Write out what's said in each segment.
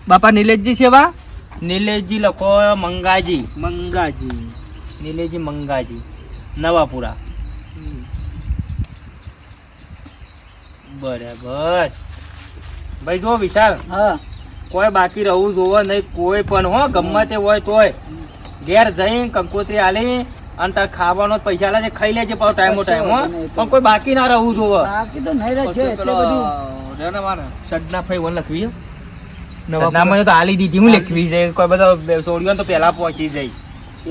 બાપા નિલેશજી સેવા નિલેશજી લખો મંગાજી મંગાજી નિલેશજી મંગાજી નવાપુરા બરાબર ભાઈ જો વિશાલ હા કોઈ બાકી રહવું જોવો નહીં કોઈ પણ હો ગમે તે હોય તોય ઘેર જઈને કંકોત્રી આલી અને તાર ખાવાનો પૈસા લે ખાઈ લેજે પાછો ટાઈમો ટાઈમ હો પણ કોઈ બાકી ના રહવું જોવો બાકી તો નહીં રહે છે એટલે બધું સડના ફઈ વન લખવી સદનામાં તો આલી દીધી હું લખવી છે કોઈ બધા છોડ્યો તો પહેલા પહોંચી જાય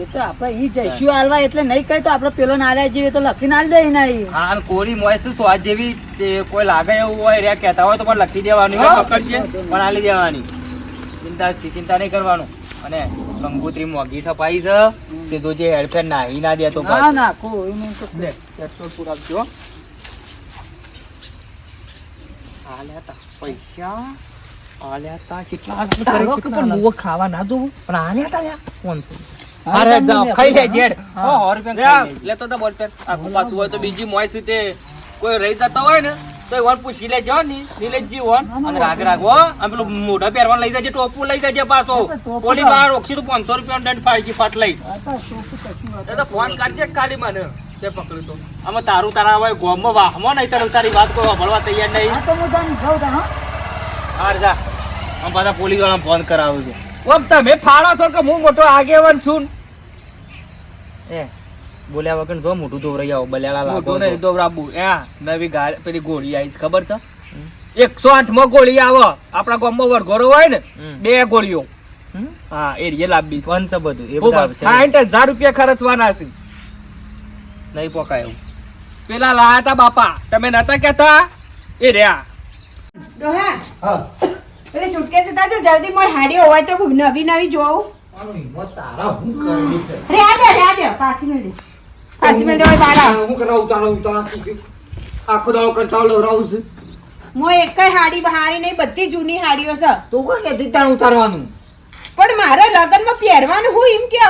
એ તો આપણે ઈ જઈશું હાલવા એટલે નહીં કહી તો આપણે પેલો નાલ્યા જેવી તો લખીને હાલ દે નહીં હા અને કોરી મોય શું સ્વાદ જેવી તે કોઈ લાગે એવું હોય રે કહેતા હોય તો પણ લખી દેવાનું હોય પકડશે પણ આલી દેવાની ચિંતા નહીં કરવાનું અને કંકોત્રી મોગી સફાઈ છે તે તો જે હેડફેર નાહી ના દે તો ના નાખો એમ તો લે પેટ્રોલ પુરાવજો આલ્યા તા પૈસા આલ્યા તા કેટલા ખાવા ના દઉં પણ આલ્યા તા લ્યા કોણ અરે જાવ ખાઈ લે જેડ ઓ ₹100 લેતો તો બોલ પેન આખું પાછું હોય તો બીજી મોય છે તે કોઈ રહી જતા હોય ને તો એ વન પૂછી લેજો ની નિલેશજી વન અને રાગ રાગો આ પેલું મોઢા પહેરવા લઈ જજે ટોપુ લઈ જજે પાછો પોલીસ વાળા રોકશી તો ₹500 દંડ પાડજી ફાટ લઈ એ તો ફોન કરજે ખાલી મને તે પકડ્યું તો આમાં તારું તારા હોય ગોમમાં વાહમાં નહીં તારું તારી વાત કોઈ સાંભળવા તૈયાર નહીં હા તો હું તને જાઉં તા હાર જા આમ પાછા પોલીસ વાળા ફોન કરાવું છે ઓમ તમે ફાળો છો કે હું મોટો આગેવાન છું એ બોલ્યા વગર જો મોટું તો રહી આવો બલેડા લાગો મોટો નહીં તો રાબુ એ નવી ગાડી પેલી ગોળી આવી છે ખબર છે 108 માં ગોળી આવે આપણા ગામમાં વરઘોરો હોય ને 2 ગોળીઓ હા એ રે લાંબી કોણ છે બધું એ બધા 60,000 રૂપિયા ખર્ચવાના છે નહીં પોકાય એવું પેલા લાયા તા બાપા તમે નતા કેતા એ રહ્યા ડોહા હા પેલી સુટકેસ ઉતાર જો જલ્દી મોય હાડીઓ હોય તો નવી નવી જોઉં તારા હું કરવી છે રહ્યા દે પાછી મેળ દે હોય બારા હું કરા ઉતારો આખો દાડો કંટાળો રહું છું મોય એકય હાડી બહારી નહીં બધી જૂની હાડીઓ છે તું કોઈ કે તાણ ઉતારવાનું પણ મારે લગનમાં પહેરવાનું હું એમ કે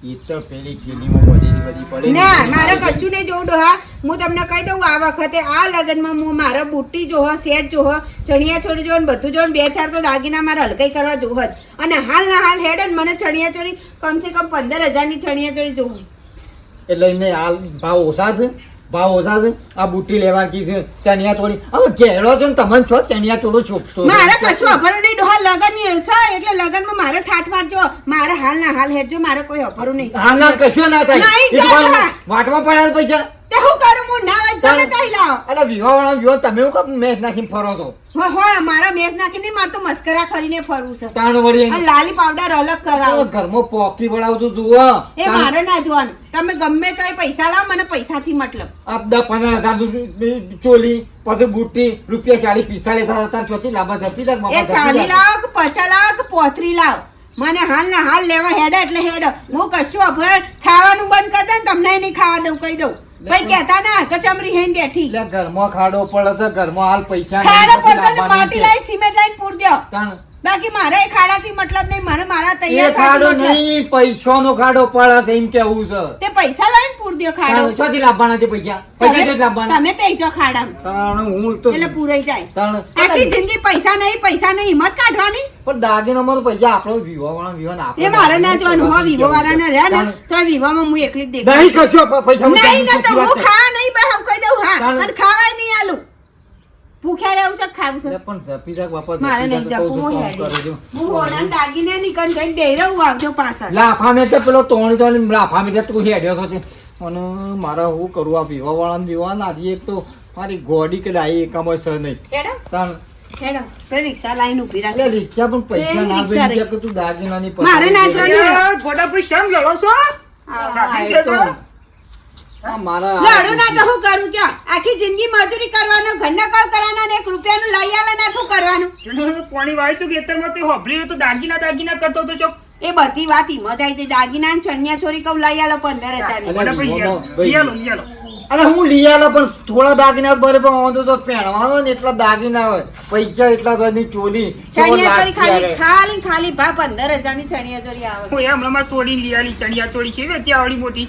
એ તો પેલી ફિલ્મો બધી પડે ના મારે કશું નહીં જોવું ડોહા હું તમને કહી દઉં આ વખતે આ લગનમાં હું મારા બુટ્ટી જોહો સેટ જોહો ચણિયા ચોરી જોહો બધું જોહો 2-4 તો દાગીના મારે હલકાઈ કરવા જોહો જ અને હાલ ના હાલ હેડ ને મને ચણિયા ચોરી કમસે કમ 15,000 ની ચણિયા ચોરી જોવું એટલે એમને હાલ ભાવ ઓછા છે આ બુટ્ટી લેવા કી છે ચણિયા તોડી હવે ઘેરો છો ને તમને છો ચણિયા તોડો ચોપતો મારે કશું અભરું નહીં ડોહા લગન ની છે એટલે લગનમાં મારે ઠાઠ મારજો મારે હાલ ના હાલ હેડજો મારે કોઈ અભરું નહીં હા ના કશું ના થાય નહીં, એ તો કોઈ ના. વાટમાં પડ્યા પૈસા તે હું કરું હું ના હોય તમે તઈ લાવો એટલે વિવાહ વાળા વિવાહ તમે એવું કપ મેચ નાખીને ફરો છો હોય મારા મેસ નાખીને મારે તો મસ્કરા કરીને ફરવું છે તાણ વળી અને લાલી પાવડર અલગ કરાવો ઘરમાં પોકી વળાવજો જુઓ એ મારે ના જોવાનું તમે ગમે તો પૈસા લાવો મને પૈસાથી મતલબ આ 10-15,000 ચોલી પછી બુટ્ટી ₹40-45,000 ચોથી લાંબા જપી તક એ 40 લાવો કે 50 લાવો કે 35 લાવો મને હાલ ના હાલ લેવા હેડ એટલે હેડ હું કશું અભર ખાવાનું બંધ કરી દઉં તમને નહીં ખાવા દઉં કહી દઉં ભાઈ કહેતા ના કચમરી હેન બેઠી એટલે ઘરમાં ખાડો પડે છે ઘરમાં હાલ પૈસા ખાડા પડતા તો માટી લાવી સિમેન્ટ લાવીને પૂર દો તાણ બાકી મારે એ ખાડાથી મતલબ નહીં મને મારા એ તૈયાર ખાડો ખાવાનું મતલબ. નહીં પૈસાનો ખાડો પડે છે એમ કેવું છે તે પૈસા લાવીને પૂર દો ખાડો ચોથી લાવવાના છે પૈસા ચોથી લાવવાના તમે પૈસો ખાડા તાણ હું તો એટલે પૂરાઈ જાય તાણ આખી જિંદગી પૈસા નહીં હિંમત કાઢવાની પણ દાગીનામાં તો પૈસા આપણો વિવાહ વાળા વિવાહ એ મારે ના જોવાનું હો વિવો વાળાને રહ્યા ને તો વિવામાં હું એકલી જ દેખાય નહીં કશો પૈસા નહીં ના તો હું ખા નહીં બે હું કહી દઉં હા તાણ. અને ખાવાય નહીં આલું ભૂખ્યા રહેવું છે ખાવું છે પણ જપી જાક બાપા મારે નહીં જપવું હું હેડી હું હોના દાગીને નીકળ જઈને બેહી આવજો પાછળ લાફા મેં તો પેલો તોણી લાફા મેં તું હેડ્યો છો છે અને મારા હું કરું આ વિવાહ વાળા વિવાહ ના એક તો મારી ગોડી કે ડાઈ એકામાં છે નહીં હેડો તાણ હેડો ફેર રિક્ષા લાઈન ઊભી રાખ એટલે રિક્ષા પણ પૈસા ના રિક્ષા જોઈ કે તું દાગીનાની પૈસા મારે ના જોવાનું ગોડા ભાઈ શેમ લડો છો હા, એ તો. હા, મારા લડું ના તો હું કરું કે આખી જિંદગી મજૂરી કરવાનો ઘરના કામ કરવાના ને 1 રૂપિયાનું લઈ આલે ના શું કરવાનું પાણી વાય તો ખેતરમાં તે હોભરી તો દાગીના કરતો તો ચોક એ બધી વાત હિંમત આવી હતી દાગીના ને ચણિયા ચોરી કહું લઈ આલો 15,000 ની અલે વિવાહમાં ભાઈ. લિયાલો અરે હું લઈ આલો પણ થોડા દાગીના બરાબર વાંધો તો પહેરવાનો ને એટલા દાગીના હોય પૈસા એટલા તો એની ચોલી ચણિયા ચોરી ખાલી ભા 15,000 ની ચણિયા ચોરી આવે હું એમ હમણાં છોડી લિયાલી ચણિયા ચોરી છે ત્યાં આવડી મોટી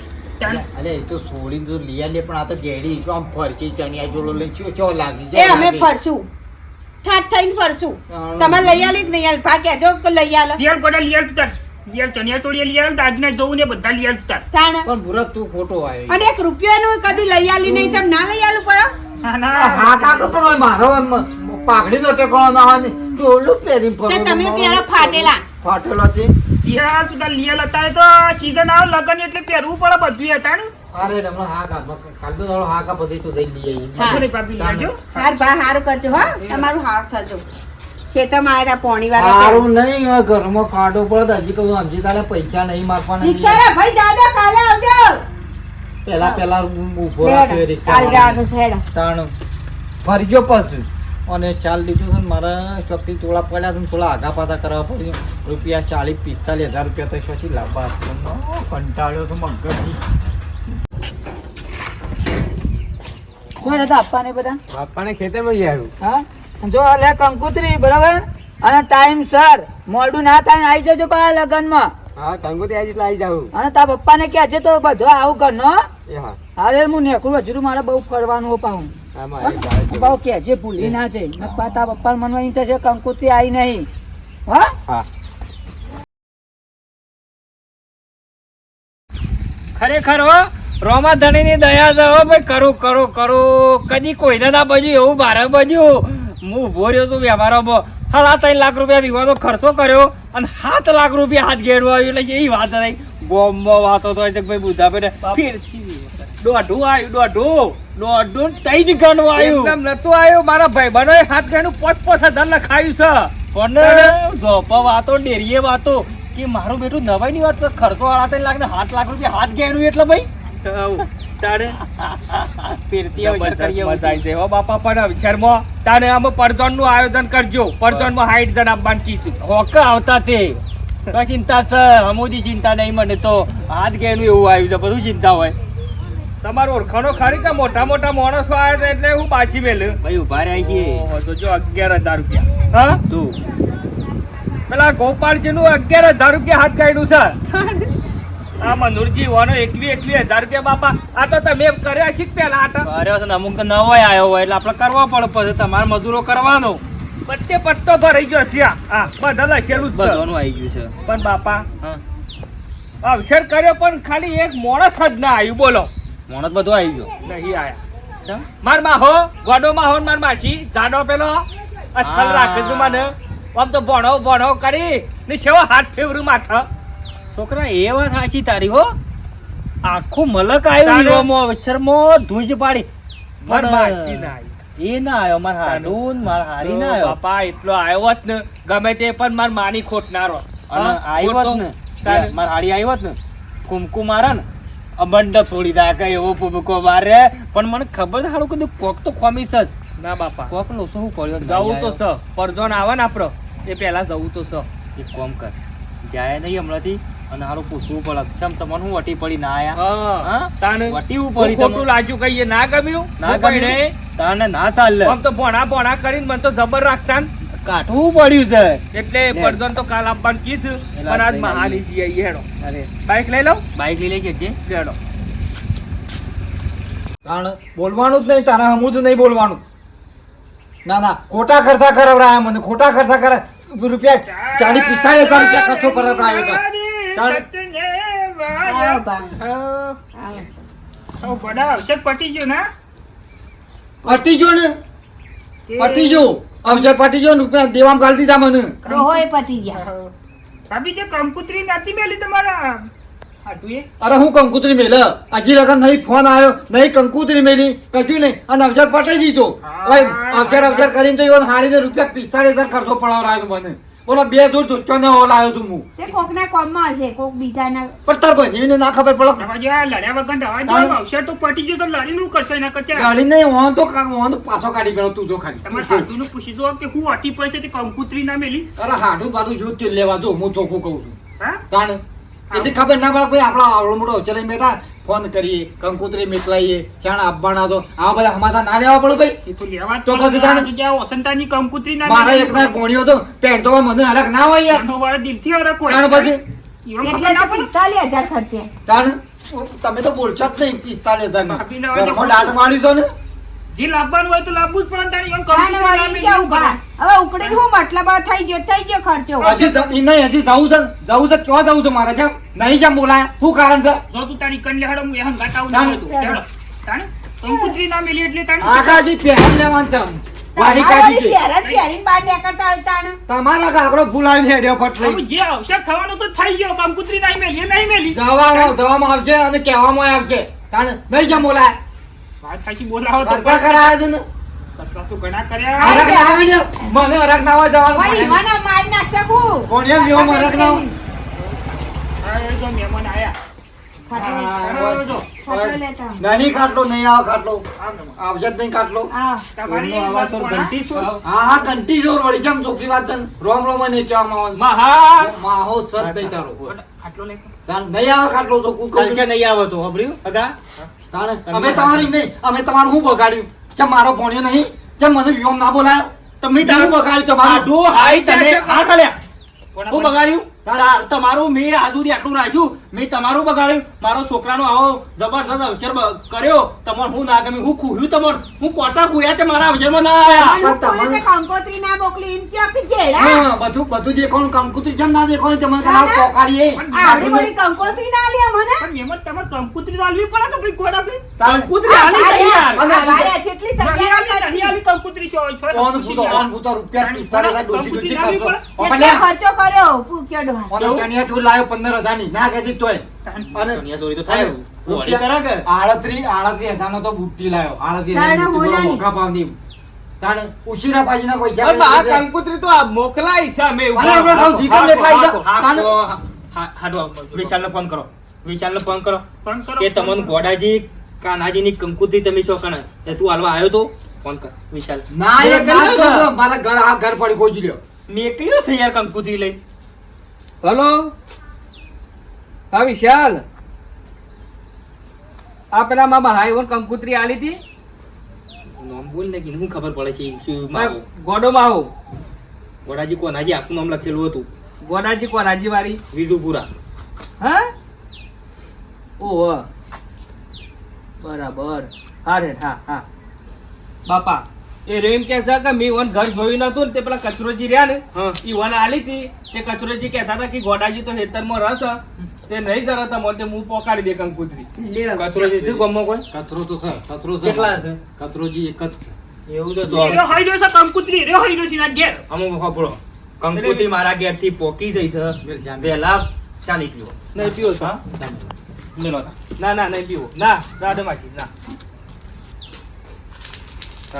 અલે એ તો છોડીને જો લઈ આલે પણ આ તો ગેડી આમ ફરસી ચણિયા ચોળો લઈ ચો લાગી એ અમે ફરશું ઠાઠ થઈને ફરશું તમારે લઈ આલી કે નહીં આલી ભા કહેજો કે લઈ આલો લિયર ગોડા લિયર તું તાર લિયર ચણિયા ચોળી લિયર દાગીના જોવું ને બધા લિયર તું તાર તાણ પણ ભૂરત તું ખોટો આવ્યો અને 1 રૂપિયાનું કદી લઈ આલી નહીં ચમ ના લઈ આલું પડે હા ના હા કાકો પણ મારો પાઘડી નો ટેકો ના હોય ને ચોલું પહેરી તે તમે પેલા ફાટેલા ફાટેલો છે લિયર તું તાર લિયર હતા તો સીઝન આવે લગન એટલે પહેરવું પડે બધું હતા ને અરે રમણ હા કાલ તો દાડો હા કા પછી તો દઈ લઈએ હા. મને પાપી લેજો હાર ભા હારું કરજો હો તમારું હાર થજો શેતામાં આયા પોણી વાળા સારું નહીં હવે ઘરમાં કાઢો પડે હજી કહું સમજી તારે પૈસા નહીં મારવાના રિક્ષા ભાઈ દાદા કાલે આવજો પેલા ઉભો રાખ્યો લેડો, કાલ જવાનું છે હેડો. તાણ ફરજો પછી અને ચાલ લીધું છે ને મારા ચોકથી તોળા પડ્યા છે ને થોડા આગા પાછા કરવા પડ્યું રૂપિયા 40-45 હજાર રૂપિયા તો શોથી લાવવા કંટાળ્યો છું મગજથી શું હતા આપવાને બધા બાપાને ખેતરમાં જઈ આવ્યું હા જો લે કંકુતરી બરાબર અને ટાઈમ સર મોડું ના થાય ને આવી જજો પા લગનમાં હા કંકોત્રી આવી એટલે આવી જાઉં અને તાર પપ્પાને કહેજે તો બધો આવું કરનો એ હા અરે હું નેકરું હજુ મારે બહુ ફરવાનું હો પાહું પાહું કહેજે ભૂલી ના જાય તાર પપ્પા મનમાં એમ થશે કંકુતરી આવી નહીં હા હા ખરેખર હો રોમા ધણીની દયા છે હો ભાઈ કરું કદી કોઈને ના બન્યું એવું મારે બન્યું હું ઉભો રહ્યો છું વ્યવહારોમાં 3.5 લાખ રૂપિયા વિવાદો ખર્ચો કર્યો અને 7 લાખ રૂપિયા હાથ ઘેરવા આવ્યું એટલે એવી વાત નહીં બોમ્બો વાતો તો ભાઈ બુધા ભાઈ દોઢું આવ્યું દોઢું 3 ગણું આવ્યું એકદમ નતું આવ્યું મારા ભાઈબંધોએ હાથ ગણું 5,000 લખાયું છે પણ જોપા વાતો ડેરીએ વાતો કે મારું બેટું નવાઈની વાત છે ખર્ચો 3.5 લાખ ને 7 લાખ રૂપિયા હાથ ઘેરવું એટલે ભાઈ તારે ફેરતી આવે વિચાર કરીએ મજા આવી જાય હો બાપા પણ વિચારમાં તારે આમાં પડદોનનું આયોજન કરજો પડદોનમાં 60 જણ આપવાનું કીધું હોક આવતા તે કઈ ચિંતા છે અમોદી ચિંતા નહીં મને તો હાથ ઘેરનું એવું આવ્યું છે બધું ચિંતા હોય તમારો ઓળખાણો ખરી કે મોટા મોટા માણસો આવ્યા હતા એટલે હું પાછી મેલ્યું ભાઈ ઉભા રહ્યા છીએ ઓહો, તો જો 11,000 રૂપિયા હા તું પેલા ગોપાલજી નું 11,000 રૂપિયા હાથ કાઢ્યું છે આ મનુરજી વાનો 21,000 રૂપિયા બાપા આ તો તમે એમ કર્યા છે કે પેલા આટા અરે છે ને અમુક તો નવો આવ્યો હોય એટલે આપણે કરવા પડે પછી તમારે મજૂરો કરવાનો પટ્ટે પટ્ટો ભરાઈ ગયો છે આ બધા લખેલું જ છે બધાનું આવી ગયું છે પણ બાપા હા અવસર કર્યો પણ ખાલી એક માણસ જ ના આવ્યું બોલો મોણસ બધું આવી ગયો નહીં આયા માર માહો ગોડો માહો ને માર માસી જાડો પેલો અસલ હા. રાખે છે મને આમ તો ભણો કરી ને સેવો હાથ ફેવરું માથા છોકરા એ વાત સાચી તારી હો આખું મલક આવ્યું તારે- હીરોમાં અક્ષરમાં ધૂજ પાડી માર પણ માસી ના આવી એ ના આવ્યો મારા હાડું ને મારા હારી ના આવ્યો બાપા એટલો આવ્યો જ ને ગમે તે પણ માર માની ખોટ ના રહો અને આવ્યો જ ને તારે- મારા હાડી આવ્યો જ ને કુમકુમ મારે ને આ મંડપ છોડી દે એવો પૂમકો મારે પણ મને ખબર છે હારું કીધું કોક તો ખોમી છે જ. ના બાપા કોક લોસો શું પડ્યો જવું તો સ પરજોન આવે ને આપડો એ પેલા જવું તો સ એક કામ કર જાય નહીં હમણાંથી અને હારું પૂછવું પડે ક્ષમ તમને હું વટી પડી ના આયા હા? તાને વટીવું પડી ખોટું તમને. લાગ્યું કહીએ ના ગમ્યું ના હું કઈ ગમ્યું? નહીં. તાને ના ચાલે આમ તો ભોણા કરીને મને તો જબર રાખતા ને. કાઠવું પડ્યું છે એટલે લે. પરજોન તો કાલ આપવાનું કીસ પણ આજ મહાની છીએ હેડો અરે બાઈક લઈ લઉં બાઈક લઈ લે છે હેડો કારણ બોલવાનું જ નહીં તારા હમું જ નહીં બોલવાનું ના ખોટા ખર્ચા કરાવરાયા મને ખોટા ખર્ચા કરા રૂપિયા 40-45 હજાર રૂપિયા ખર્ચો કરાવરાયો છે તાણ- આવો બા આવો. ગોડા અવસર પટી ગયો ના પટી જો ને પટી જો અવસર પટી જો ને રૂપિયા દેવામાં ગાળી દીધા મને ડોહો એ પતી ગયા ભાભી તે કંકુતરી નથી મેલી તમારા હાટુએ અરે હું કંકુતરી મેલે હજી લગન નહીં ફોન આવ્યો નહીં કંકુતરી મેલી કશું નહીં અને અવસર પટાઈ દીધો ભાઈ અવસર કરીને તો એવો હાડીને રૂપિયા 45,000 ખર્ચો પડાવરાયો મને બોલો 2 જોડ ચુચ્ચો ને ઓલ આવ્યો છું હું તે કોકના કોમમાં હશે કોક બીજાના પણ તાર બનીને ના ખબર પડે તમારે આ લડ્યા વગર રવા તાણે- જો અવસર તો પટી ગયો તો લડી નું કરશો એના કરતા ગાડી નહીં વાહન તો પાછો કાઢી પેલો તું જો તમારે ખાલી સાધુનું પૂછી જો કે હું અટી પડશે તે કંકુતરી ના મેલી અરે હાડું બાડું જો તે લેવા દો હું ચોખ્ખું કહું છું હા તાણ એટલી ખબર ના પડે ભાઈ આપણા આવડો મોટો ચલાઈ બેઠા ફોન કરીએ કંકુતરી મેટલાઈએ શાણ આપવાના તો આ બધા હમાસા ના લેવા પડે ભાઈ એ તો લેવા તો પછી તાણે- જ્યાં વસંતાની કંકુતરી ના મારા એક ના ગોળીઓ તો પેન્ટ તો મને હરખ ના હોય યાર એનો વાળો દિલથી હરખ હોય તાણ પછી ઈવન એટલે ખબર તો ના પડે. 45,000 ખર્ચે તાણ તમે તો બોલશો જ નહીં 45,000 ભાભી ના ઘરમાં દાંત માર્યું છો ને જે લાવવાનું હોય તો લાવવું જ પડે તાણી એમ તાણે કંકોત્રી ના વળી મેલી કે એવું ઉભા. કરે. હવે ઉકળીને શું મતલબ? આ થઈ ગયો ખર્ચો. હજી જવું છે ક્યાં જવું છે મારે કેમ નહીં કેમ બોલાય શું કારણ છે જો તું તારી કન લેહાડો હું એ હંગાત આવું તાણી. ના હોય તું. તાણી કંકોત્રી ના મેલી એટલે તાણી આખા હજી પહેરી લેવાનું છે વાહી આ કાઢી વળી છે પહેરીને બહાર નીકળતા હોય તાણે. તમારા કાકડો ફૂલાડી હેડ્યો ફટ હવે લઈ જે અવસર થવાનો તો થઈ ગયો કંકોત્રી નહીં મેલી એ નહીં મેલી જવામાં આવશે અને કહેવામાં આવશે તાણે નહીં કેમ બોલાય વાત થાશી બોલાવો તો ખર્ચા કરાયા છે ને ખર્ચા તો ઘણા કર્યા અરગ ના આવે ને મને અરગ ના આવે પણ જવાનું ઈવાના માર નાખશે હું. કોણિયા જેવો અરગ ના આવે. આ જો મહેમાન આયા ખાટલો જો ખાટલો લેતા. નહીં ખાટલો નહીં આવે ખાટલો આવ મહેમાન. આવશે જ નહીં ખાટલો આ તમારી આવા વાત સોર કોના? ઘંટી સોર હા ઘંટી જોર વળી કેમ ચોખ્ખી વાત છે ને? રોમ રોમ નહીં કહેવામાં આવે મહા માહો સત નહીં તારો આટલો લે તાણ નહીં આવે ખાટલો તો કુકર કલશે નહીં આવે તો હબળ્યું અગા તાણે અમે તમારી નહીં અમે તમારું શું બગાડ્યું કેમ મારો ભણ્યો નહીં કેમ મને વ્યોમ ના બોલાયો તમે તારું બગાડ્યું તમારું આડો હાઈ તમે આ ખલ્યા કોના હું બગાડ્યું તમારું મેં આજુદી આટલું રાખ્યું મેં તમારું બગાડ્યું મારો છોકરાનો આવો જબરદસ્ત અવસર કર્યો તમને હું ના ગમ્યું હું ખુહ્યું તમને હું કોટા ખુહ્યા તે મારા અવસરમાં ના આયા આનું કોઈ તે કંકોત્રી ના મોકલી એમ કહો કે જેડા. હા બધું દેખાણું કંકુતરી જેમ ના દેખાણું તમને તમારું ચોકાડીએ આવડી મોટી કંકોત્રી ના લે મને. પણ મહેમાન તમારે કંકોત્રી લાવવી પડે કે ભાઈ કોણ આપી કૂતરી હાલી થઈ યાર અને આ ભાઈ જેટલી તૈયારી નહીં કરી. આવી કંકોત્રી છો ઓન પૂતો રૂપિયા 45,000 ડોસી ખર્ચો જેટલો ખર્ચો કર્યો પૂછ્યો ડોહા. ઓનો ચણિયા ચોળ લાવ્યો 15,000 ની ના કહેતી તોય અને ચણિયા ચોરી તો થાય વળી કરા કે 38,000 નો તો બુટ્ટી લાવ્યો 38,000 તાણે ની બુટ્ટી હોનાની. મોંઘા ભાવની તાણે ઉશીરા પાજીના પૈસા હવે આ કંકોત્રી તો આ મોકલાઈ છે અમે અરે આપણે ખાવ જીગર લેખાઈ જા. તાણે હાડો વિશાલને ફોન કરો વિશાલને ફોન કરો ફોન કરો. કે તમને ગોડાજી કાનાજીની કંકુતરી તમે શું કણે તે તું હાલવા આવ્યો તો ફોન કર વિશાલ ના એ મેકલ્યો ના છે. તો મારા ઘર પડી કોઈ લ્યો મેકલ્યો છે યાર કંકુતરી લઈ હલો હા વિશાલ આ પેલા મામા હાઈવન કંકુત્રી આલી હતી નામ બોલ ને કે હું ખબર પડે છે શું મારું ગોડો માહો ગોડાજી કોનાજી આખું નામ લખેલું હતું ગોડાજી કોરાજી વાળી વિજુપુરા હા ઓહ બરાબર હા રે હા હા બાપા એ રેમ કે છે કે મેં વન ઘર જોયું નતું ને તે પેલા કચરોજી રહ્યા ને હા ઈ વન આલી હતી તે કચરોજી કહેતા હતા કે ગોડાજી તો હેતરમાં રસ હ. તે નહીં જરા તમને તે હું પોકાડી દે કંકુતરી કચરો છે શું ગમો કોઈ કચરો તો છે કચરો છે કેટલા છે કચરોજી એક જ છે એવું તો એરો હાઈ રહ્યો છે કંકોત્રી એરો હાઈ રહ્યો છે ના ઘેર અમુક ખબરો કંકુતરી મારા ઘેર થી પોકી જઈ છે મેલ શ્યામ. વહેલા ચા નહીં પીવો નહીં પીવો છો હા? મેલો ના ના નહીં પીવો ના રાધા માસી ના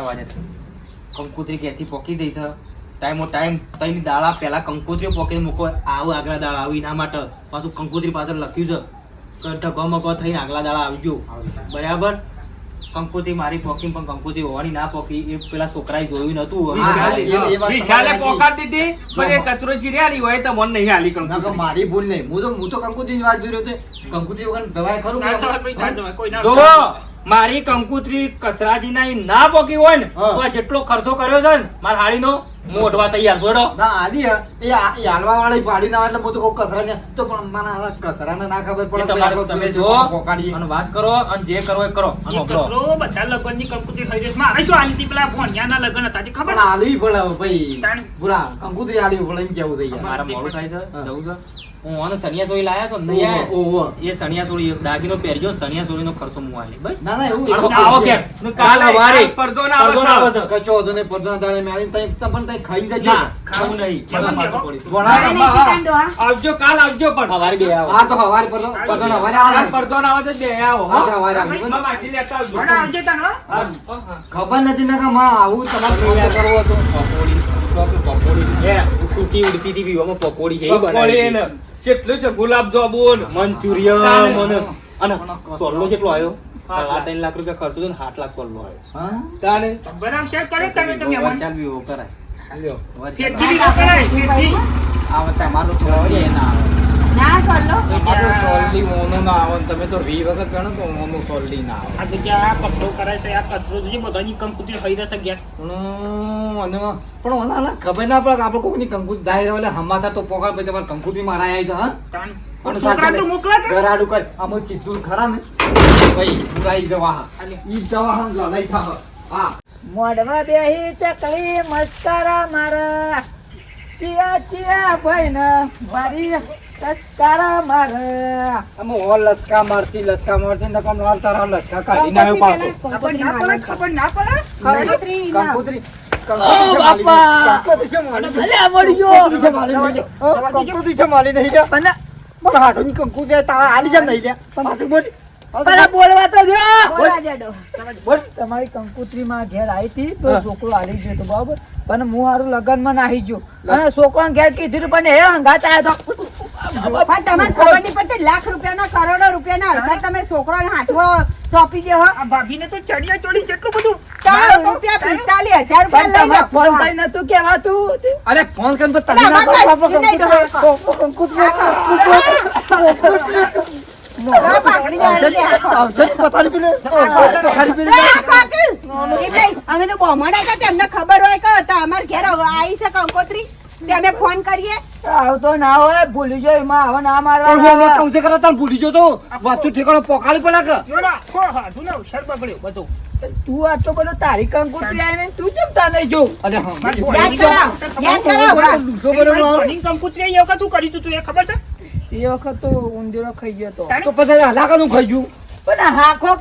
વાજે કંકુતરી ઘેરથી પોકી જઈ છે ટાઈમ તઈ દાડા પહેલા કંકોત્રીઓ પોકે મૂકો આવું આગલા દાડા આવી એના માટે પાછું કંકોત્રી પાછળ લખ્યું છે કે ઢગો મગો થઈને આગલા દાડા આવજો બરાબર કંકોત્રી મારી પોકી પણ કંકોત્રી હોવાની ના પોકી એ પેલા છોકરાએ જોયું નતું હા, એ વાત વિશાલે તમારી પોકાડી દીધી પણ એ કચરોજી રહ્યા ની હોય તો મન નહીં હાલી ના તો કંકુતરી મારી ભૂલ નહીં હું તો કંકુતરી ની વાત જોઈ રહ્યો હતો કંકુતરી વગર દવાઈ ખરું ના જવાય ભાઈ, ના જવાય, કોઈ ના જોવો મારી કંકુતરી કસરાજી ના પોકી હોય ને હા. તો આ જેટલો ખર્ચો કર્યો છે ને મારા હાડીનો મોઢવા તૈયાર છોડો ના આલી હે, એ હાલવા વાળી પાડી ના એટલે હું તો કોઈ કસરા ને તો પણ મને કસરાને ના ખબર એ પડે તમારે તમે જો પોકાડીએ અને વાત કરો અને જે કરો એ કરો અને એ ઓભળો. કચરો બધા લગનની કંકોત્રી હાઈ રહ્યો છે. મારે શું આલી હતી પેલા ભોણિયાના લગન હતા તે ખબર પણ છે? આલવી પડે હવે ભાઈ તાણી. પૂરા કંકુતરી આલવી પડે એમ કેવું થઈ યાર મારા મોડું થાય છે હા. જવું છે હું આને સણિયા ચોળી લાયા છો ને નહીં આયા? ઓહો. એ સણિયા ચોળી એક દાગીનો પહેરજો સણિયા ચોળીનો ખર્ચો હું આલી બસ ના ના એવું આવો, એવું આવો છે. ઘેર. ને કાલ કાલે સવારે પડદો ના આવે પડદો ના આવે છે. છે. કચો હતો ને પડદા દાડે મેં આવીને તઈ પણ તઈ ખાઈ જજો ના ખાવું નહીં જમવા મને માથું દેવો. પડી. વણા- તાણે નહીં પીતા ને ડોહા. આવજો કાલ આવજો પણ સવારે બે આવો. હા તો હવારે પડદો હવારે કાલ આવે પડદો ના આવે તો બે આવો હા, હો. સવારે આવે. મામા માસી લેતા આવજો. ભણા આવજે તાન, હો. હા, હા. ખબર નથી ને કે માં આવું તમારે ફોન કરવો હતો પકોડી એ સૂકી ઉડતી હતી પીવામાં પકોડી છે એ પકોડી બનાવી ને કેટલું છે ગુલાબ જાંબુ ને મંચુરિયન અને સોલ્લો કેટલો આવ્યો આઠ લાખ. 3 લાખ રૂપિયા ખર્ચો થયો ને 7 લાખ સોલ્લો આવ્યો હા તાને બનાવશે કરે તમે તો મહેમાન. ચાલ બી એવું કરાય લ્યો. ફેરથી બી ન કરાય, ફેરથી. આ વખતે અમારો તો છોડી ના આવે ના કરલો. અમારો સોલ્લી મોનો ના આવે ને તમે તો 20 વખત ગણો તો મોનો સોલ્લી ના આવે આ જગ્યા આ કચરો કરાય છે, આ કચરો જોઈએ બધાની કંકોત્રી હાઈ રહેશે ઘેર. પણ ઓના ખબર ના પડે કે આપણે કોઈની કંકુ દાયરા વાલે હમાતા તો પોકાળ પછી તમારે કંકુથી મારા આવી તો હા તાન. અને છોકરા તો મોકલા કે? ગરાડું કર આમ ચીતું ખરા ને ભાઈ પુરાઈ જવા હાલે. ઈ જવા હા લડાઈ થા મોઢવા બેહી ચકલી મસ્કારા મારા ચિયા ચિયા ભાઈ ના મારી લસ્કારા મારા અમે ઓર લસકા મારતી નકમ નો તારા લસકા કાઢી ના આવ્યો પાછો ખબર ના પડે ખબર ના પડે કંકોત્રી ના. કંકોત્રી બાપા. કંકોત્રી છે મારી ભલે આવડી ગયો કંકોત્રી છે મારી નહીં લે પણ મારા હાડોની કંકોત્રી તારા આલી જામ નહીં લે પાછું બોલ પણ બોલવા તો દો બોલા જાડો. બોલ તમારી કંકુત્રી માં ઘેર આવી હતી તો છોકરો હાલી ગયો તો બરાબર પણ હું હારું લગન માં નાહી ગયો અને છોકરો ઘેર કીધું પણ એ હંગાત આવ્યો તો પણ તમને ખબર નહીં પડતી લાખ રૂપિયાના કરોડો રૂપિયાના અવસર તમે છોકરાને હાથમાં સોંપી દો હો. આ ભાભીને તો ચડિયા ચોળી જેટલું બધું 3 રૂપિયા 45,000 પણ રૂપિયા લઈ તમારે લો. ફોન કરી નતું કેવાતું અરે ફોન કરીને તો તમે ના, ના ના, કરો નહીં હા, પાકડી જાય લે. પતારી પીલે આ કાકી. એટલે અમે તો બોમડા હતા તેમને ખબર હોય કે અમારે ઘેર આવી છે કંકોત્રી તે અમે ફોન કરીએ. આવતો ના હોય ભૂલી જાય એમાં હવે ના પણ હું મારવા હમણાં કહું છે કે તને ભૂલી ગયો તો વાસ્તુ ઠેકાણો પોકાળી પડે કે જોડા ખો હાથું ને અવસર બગડ્યો બધું તું આટલો બધો તારી કંકુત્રી આવીને તું ચમતા નહીં જો અરે હા મારી યાદ ઘોડી કરાવો, યાદ કરાવો. લૂંટો બરોબર ઘોડી કંકુતરી એ વખત શું કર્યું તું તું એ ખબર છે એ વખત તો ઉંદીરો ખાઈ ગયો તો તાણે તો પછી હલાકાનું ખાઈ ગયું પણ હા ખોપ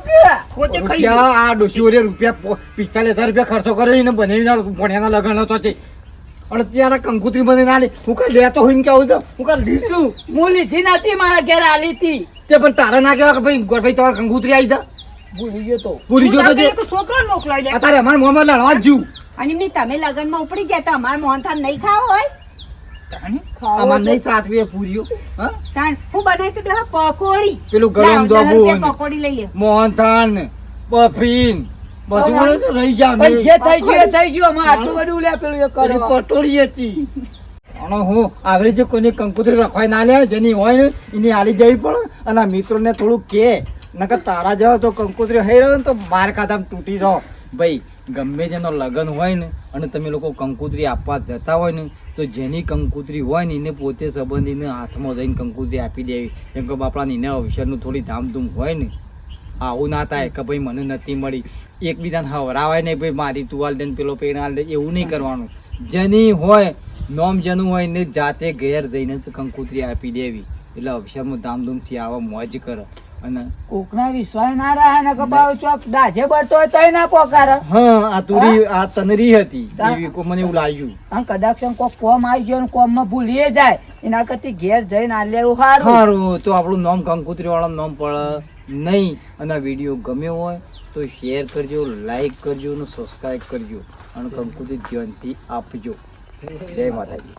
પોતે ખાઈ રૂપિયા આ ડોશીઓને રૂપિયા 45,000 રૂપિયા ખર્ચો કરે એને બનાવીને ભણ્યાના લગ્ન હતો તે અને ત્યારે કંકુતરી બની ના લે હું કઈ લેતો હોય એમ કેવું તો હું કઈ લીધું હું લીધી નથી મારા ઘેર આલી હતી તે પણ તારે ના કહેવાય કે ભાઈ ગોરભાઈ તમારે કંકુતરી આવી જા ભૂલી ગયો તો પૂરી જો તો છોકરા મોકલાઈ દે અત્યારે અમારે મોમાં લડવા જ જ્યું અને એમની તમે લગ્નમાં ઉપડી ગયા તો અમારે મોહનથાળ નહીં ખાવો હોય. અમારે નહીં સાટવી પૂરીઓ હા તાણ હું બનાવી તો ડોહા પકોડી. પેલું ગરમ લાવ, 10 દોબું રૂપિયા પકોડી લઈ લે. મોહનથાળ ને પફીન બધું મળે તો રહી જા પણ જે થઈ ગયું એ થઈ ગયું અમારે આટલું બધું લે પેલું એ પેલી કરો પટોળી હતી અને હું આવી જે કોઈને કંકુતરી રખવાય ના લે જેની હોય ને એની હાલી જવી પડે અને આ મિત્રોને થોડું કે નકર તારા જેવા તો કંકુતરી હઈ રહ્યો ને તો માર ખાધામાં તૂટી જાઓ ભાઈ ગમે જેનો લગ્ન હોય ને અને તમે લોકો કંકુતરી આપવા જતા હોય ને તો જેની કંકુતરી હોય ને એને પોતે સંબંધીને હાથમાં જઈને કંકુતરી આપી દેવી કેમ કે બાપડા એને અવસરનું થોડી ધામધૂમ હોય ને આવું ના થાય કે ભાઈ મને નથી મળી એકબીજાને હવરાવાય નહીં ભાઈ મારી તું હાલ દે ને પેલો પેણ હાલ દે એવું નહીં કરવાનું જેની હોય નોમ જેનું હોય ને જાતે ઘેર જઈને તો કંકુતરી આપી દેવી એટલે અવસરમાં ધામધૂમથી આવા મોજ કરે અને કોકના વિશ્વાસ ના રહે ને કે બાવ ચોક દાજે બળતો હોય તોય ના પોકારે હા આ તુરી આ તનરી હતી એવી મને એવું લાગ્યું આમ કદાચ કોક કોમ આવી ગયો ને કોમમાં ભૂલીએ જાય એના કરતી ઘેર જઈને આ લેવું સારું સારું તો આપણું નામ કંકુતરી વાળા નામ પડે નહીં અને વિડીયો ગમ્યો હોય તો શેર કરજો લાઈક કરજો અને સબસ્ક્રાઈબ કરજો અને કંકુતરી ધ્યાનથી આપજો જય માતાજી.